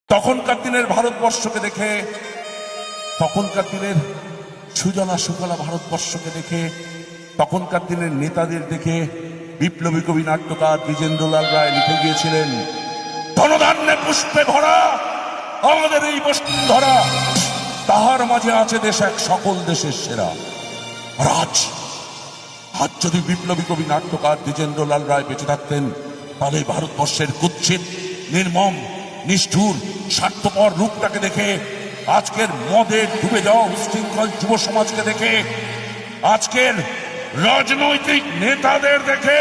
তখনকার দিনের ভারতবর্ষকে দেখে, তখনকার দিনের সুজলা সুফলা ভারতবর্ষকে দেখে, তখনকার দিনের নেতাদের দেখে বিপ্লবী কবি নাট্যকার দ্বিজেন্দ্রলাল রায় লিখে গিয়েছিলেন, ধনধান্যে পুষ্পে ভরা আমাদের এই বসুন্ধরা, তাহার মাঝে আছে দেশ এক সকল দেশের সেরা। আর আজ যদি বিপ্লবী কবি নাট্যকার দ্বিজেন্দ্রলাল রায় বেঁচে থাকতেন, তাহলে ভারতবর্ষের কুৎসিত, নির্মম, নিষ্ঠুর, স্বার্থপর রূপটাকে দেখে, আজকের মদে ডুবে যাওয়া উশৃঙ্খল যুব সমাজকে দেখে, আজকের রাজনৈতিক নেতাদের দেখে,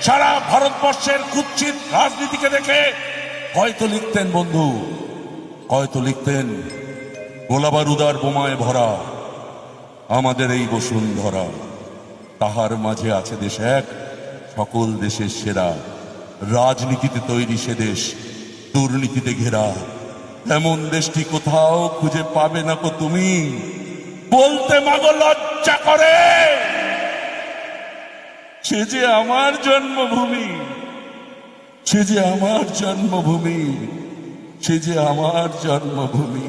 সারা ভারতবর্ষের কুৎসিত রাজনীতিকে দেখে হয়তো লিখতেন, বন্ধু, হয়তো লিখতেন, গোলাবারুদার বোমায় ভরা আমাদের এই বসুন্ধরা, তাহার মাঝে আছে দেশ এক সকল দেশের সেরা। রাজনীতিতে তৈরি সে দেশ, দুর্নীতিতে ঘেরা, এমন দেশটি কোথাও খুঁজে পাবে না কো তুমি, বলতে মাগো লজ্জা করে। সে যে আমার জন্মভূমি, সে যে আমার জন্মভূমি, সে যে আমার জন্মভূমি।